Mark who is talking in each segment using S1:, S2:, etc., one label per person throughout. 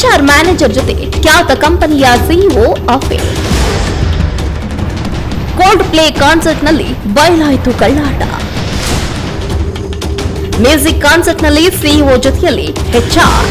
S1: HR manager ಜೊತೆ ಖ್ಯಾತ ಕಂಪನಿಯ ಸಿಇಒ ಅಫೇರ್. ಕೋಲ್ಡ್ ಪ್ಲೇ ಕಾನ್ಸರ್ಟ್ನಲ್ಲಿ ಬಯಲಾಯಿತು ಕಳ್ಳಾಟ. ಮ್ಯೂಸಿಕ್ ಕಾನ್ಸರ್ಟ್ನಲ್ಲಿ ಸಿಇಒ ಜೊತೆಯಲ್ಲಿ HR.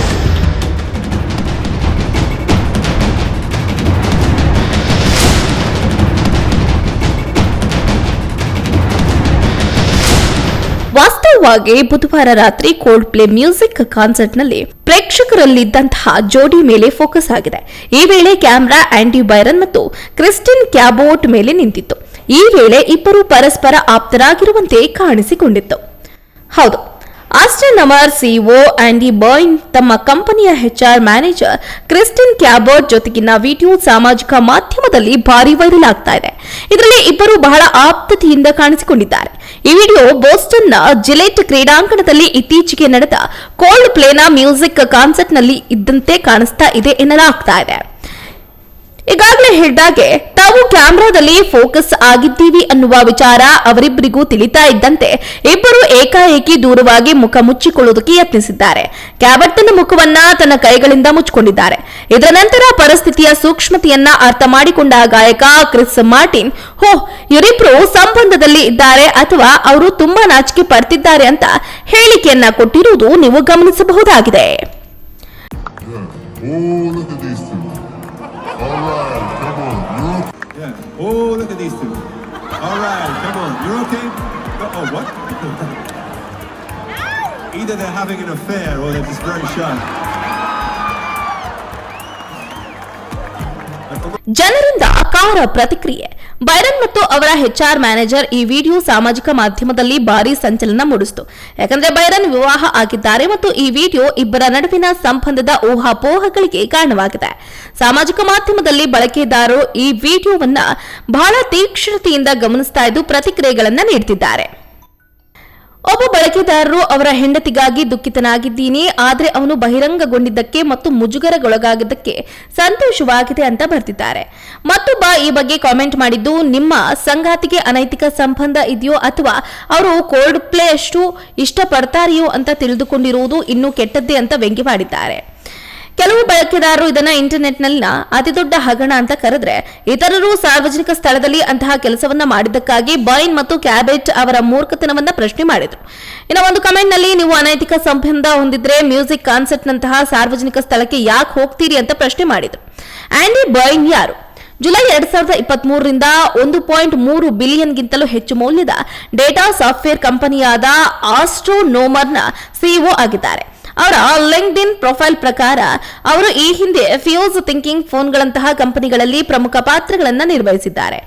S1: ವಾಸ್ತವವಾಗಿ ಬುಧವಾರ ರಾತ್ರಿ ಕೋಲ್ಡ್ ಪ್ಲೇ ಮ್ಯೂಸಿಕ್ ಕಾನ್ಸರ್ಟ್ನಲ್ಲಿ ಪ್ರೇಕ್ಷಕರಲ್ಲಿದ್ದಂತಹ ಜೋಡಿ ಮೇಲೆ ಫೋಕಸ್ ಆಗಿದೆ. ಈ ವೇಳೆ ಕ್ಯಾಮೆರಾ ಆಂಡಿ ಬೈರನ್ ಮತ್ತು ಕ್ರಿಸ್ಟಿನ್ ಕ್ಯಾಬೋಟ್ ಮೇಲೆ ನಿಂತಿತ್ತು. ಈ ವೇಳೆ ಇಬ್ಬರು ಪರಸ್ಪರ ಆಪ್ತರಾಗಿರುವಂತೆ ಕಾಣಿಸಿಕೊಂಡಿತ್ತು. ಹೌದು, Astronomer CEO Andy Byron ತಮ್ಮ ಕಂಪನಿಯ HR ಮ್ಯಾನೇಜರ್ ಕ್ರಿಸ್ಟಿನ್ ಕ್ಯಾಬೋಟ್ ಜೊತೆಗಿನ ವಿಡಿಯೋ ಸಾಮಾಜಿಕ ಮಾಧ್ಯಮದಲ್ಲಿ ಭಾರಿ ವೈರಲ್ ಆಗ್ತಾ ಇದೆ. ಇದರಲ್ಲಿ ಇಬ್ಬರು ಬಹಳ ಆಪ್ತತೆಯಿಂದ ಕಾಣಿಸಿಕೊಂಡಿದ್ದಾರೆ. ಈ ವಿಡಿಯೋ ಬೋಸ್ಟನ್ನ ಜಿಲೆಟ್ ಕ್ರೀಡಾಂಗಣದಲ್ಲಿ ಇತ್ತೀಚೆಗೆ ನಡೆದ ಕೋಲ್ಡ್ ಪ್ಲೇನ ಮ್ಯೂಸಿಕ್ ಕಾನ್ಸರ್ಟ್ನಲ್ಲಿ ಇದ್ದಂತೆ ಕಾಣಿಸ್ತಾ ಇದೆ ಎನ್ನಲಾಗ್ತಾ ಇದೆ. ಈಗಾಗಲೇ ಹೇಳಿದಾಗೆ ತಾವು ಕ್ಯಾಮೆರಾದಲ್ಲಿ ಫೋಕಸ್ ಆಗಿದ್ದೀವಿ ಅನ್ನುವ ವಿಚಾರ ಅವರಿಬ್ಬರಿಗೂ ತಿಳಿತಾ ಇದ್ದಂತೆ ಇಬ್ಬರು ಏಕಾಏಕಿ ದೂರವಾಗಿ ಮುಖ ಮುಚ್ಚಿಕೊಳ್ಳುವುದಕ್ಕೆ ಯತ್ನಿಸಿದ್ದಾರೆ. ಕ್ಯಾಬಟ್ ತನ್ನ ಮುಖವನ್ನ ತನ್ನ ಕೈಗಳಿಂದ ಮುಚ್ಚಿಕೊಂಡಿದ್ದಾರೆ. ಇದರ ನಂತರ ಪರಿಸ್ಥಿತಿಯ ಸೂಕ್ಷ್ಮತೆಯನ್ನ ಅರ್ಥ ಮಾಡಿಕೊಂಡ ಗಾಯಕ ಕ್ರಿಸ್ ಮಾರ್ಟಿನ್, ಇವರಿಬ್ರು ಸಂಬಂಧದಲ್ಲಿ ಇದ್ದಾರೆ ಅಥವಾ ಅವರು ತುಂಬಾ ನಾಚಿಕೆ ಪಡ್ತಿದ್ದಾರೆ ಅಂತ ಹೇಳಿಕೆಯನ್ನ ಕೊಟ್ಟಿರುವುದು ನೀವು ಗಮನಿಸಬಹುದಾಗಿದೆ.
S2: Oh, look at these two. All right, come on. You're okay? Oh, what? Either they're having an affair or they're just very shy.
S1: ಜನರಿಂದ ಅಕಾರ ಪ್ರತಿಕ್ರಿಯೆ. ಬೈರನ್ ಮತ್ತು ಅವರ HR ಮ್ಯಾನೇಜರ್ ಈ ವಿಡಿಯೋ ಸಾಮಾಜಿಕ ಮಾಧ್ಯಮದಲ್ಲಿ ಭಾರಿ ಸಂಚಲನ ಮೂಡಿಸಿತು. ಯಾಕಂದ್ರೆ ಬೈರನ್ ವಿವಾಹ ಆಗಿದ್ದಾರೆ ಮತ್ತು ಈ ವಿಡಿಯೋ ಇಬ್ಬರ ನಡುವಿನ ಸಂಬಂಧದ ಊಹಾಪೋಹಗಳಿಗೆ ಕಾರಣವಾಗಿದೆ. ಸಾಮಾಜಿಕ ಮಾಧ್ಯಮದಲ್ಲಿ ಬಳಕೆದಾರರು ಈ ವಿಡಿಯೋವನ್ನ ಬಹಳ ತೀಕ್ಷ್ಣತೆಯಿಂದ ಗಮನಿಸ್ತಾ ಇದ್ದು ಪ್ರತಿಕ್ರಿಯೆಗಳನ್ನ ನೀಡುತ್ತಿದ್ದಾರೆ. ಒಬ್ಬ ಬಳಕೆದಾರರು ಅವರ ಹೆಂಡತಿಗಾಗಿ ದುಃಖಿತನಾಗಿದ್ದೀನಿ, ಆದರೆ ಅವನು ಬಹಿರಂಗಗೊಂಡಿದ್ದಕ್ಕೆ ಮತ್ತು ಮುಜುಗರಗೊಳಗಾಗಿದ್ದಕ್ಕೆ ಸಂತೋಷವಾಗಿದೆ ಅಂತ ಬರೆದಿದ್ದಾರೆ. ಮತ್ತೊಬ್ಬ ಈ ಬಗ್ಗೆ ಕಾಮೆಂಟ್ ಮಾಡಿದ್ದು, ನಿಮ್ಮ ಸಂಗಾತಿಗೆ ಅನೈತಿಕ ಸಂಬಂಧ ಇದೆಯೋ ಅಥವಾ ಅವರು ಕೋಲ್ಡ್ ಪ್ಲೇ ಅಷ್ಟು ಇಷ್ಟಪಡ್ತಾರೆಯೋ ಅಂತ ತಿಳಿದುಕೊಂಡಿರುವುದು ಇನ್ನೂ ಕೆಟ್ಟದ್ದೇ ಅಂತ ವ್ಯಂಗ್ಯವಾಡಿದ್ದಾರೆ. ಕೆಲವು ಬಳಕೆದಾರರು ಇದನ್ನ ಇಂಟರ್ನೆಟ್ನಲ್ಲಿನ ಅತಿದೊಡ್ಡ ಹಗರಣ ಅಂತ ಕರೆದ್ರೆ, ಇತರರು ಸಾರ್ವಜನಿಕ ಸ್ಥಳದಲ್ಲಿ ಅಂತಹ ಕೆಲಸವನ್ನ ಮಾಡಿದ್ದಕ್ಕಾಗಿ ಬೈರ್ನ್ ಮತ್ತು ಕ್ಯಾಬೆಟ್ ಅವರ ಮೂರ್ಖತನವನ್ನ ಪ್ರಶ್ನೆ ಮಾಡಿದ್ರು. ಇನ್ನು ಒಂದು ಕಮೆಂಟ್ ನಲ್ಲಿ, ನೀವು ಅನೈತಿಕ ಸಂಬಂಧ ಹೊಂದಿದ್ರೆ ಮ್ಯೂಸಿಕ್ ಕಾನ್ಸರ್ಟ್ ನಂತಹ ಸಾರ್ವಜನಿಕ ಸ್ಥಳಕ್ಕೆ ಯಾಕೆ ಹೋಗ್ತೀರಿ ಅಂತ ಪ್ರಶ್ನೆ ಮಾಡಿದ್ರು. ಆಂಡಿ ಬೈರ್ನ್ ಯಾರು? ಜುಲೈ 2023ರಿಂದ 1.3 ಬಿಲಿಯನ್ಗಿಂತಲೂ ಹೆಚ್ಚು ಮೌಲ್ಯದ ಡೇಟಾ ಸಾಫ್ಟ್ವೇರ್ ಕಂಪನಿಯಾದ ಆಸ್ಟ್ರೋನೋಮರ್ನ ಸಿಇಒ ಆಗಿದ್ದಾರೆ. ಅವರ ಲಿಂಕ್ಡ್ಇನ್ ಪ್ರೊಫೈಲ್ ಪ್ರಕಾರ ಅವರು ಈ ಹಿಂದೆ ಫ್ಯೂಸ್ ಥಿಂಕಿಂಗ್ ಫೋನ್ಗಳಂತಹ ಕಂಪನಿಗಳಲ್ಲಿ ಪ್ರಮುಖ ಪಾತ್ರಗಳನ್ನು ನಿರ್ವಹಿಸಿದ್ದಾರೆ.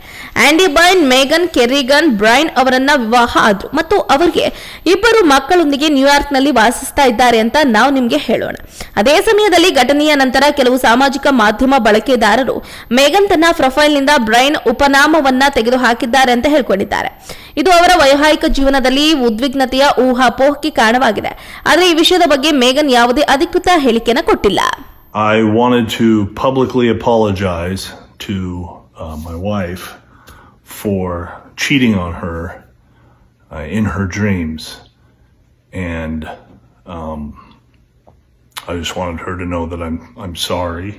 S1: ಆಂಡಿ ಬೈರ್ನ್ ಮೇಗನ್ ಕೆರ್ರಿಗನ್ ಬ್ರೈನ್ ಅವರನ್ನ ವಿವಾಹ ಆದ್ರು ಮತ್ತು ಅವರಿಗೆ ಇಬ್ಬರು ಮಕ್ಕಳೊಂದಿಗೆ ನ್ಯೂಯಾರ್ಕ್ನಲ್ಲಿ ವಾಸಿಸ್ತಾ ಇದ್ದಾರೆ ಅಂತ ನಾವು ನಿಮಗೆ ಹೇಳೋಣ. ಅದೇ ಸಮಯದಲ್ಲಿ ಘಟನೆಯ ನಂತರ ಕೆಲವು ಸಾಮಾಜಿಕ ಮಾಧ್ಯಮ ಬಳಕೆದಾರರು ಮೇಗನ್ ತನ್ನ ಪ್ರೊಫೈಲ್ನಿಂದ ಬ್ರೈನ್ ಉಪನಾಮವನ್ನ ತೆಗೆದುಹಾಕಿದ್ದಾರೆ ಅಂತ ಹೇಳ್ಕೊಂಡಿದ್ದಾರೆ. ಇದು ಅವರ ವೈವಾಹಿಕ ಜೀವನದಲ್ಲಿ ಉದ್ವಿಗ್ನತೆಯ ಊಹಾಪೋಹಕ್ಕೆ ಕಾರಣವಾಗಿದೆ. ಆದರೆ ಈ ವಿಷಯದ ಬಗ್ಗೆ ಮೇಗನ್ ಯಾವುದೇ ಅಧಿಕೃತ ಹೇಳಿಕೆಯನ್ನು ಕೊಟ್ಟಿಲ್ಲ.
S3: I wanted to publicly apologize to my wife for cheating on her in her dreams, and I just wanted her to know that I'm sorry.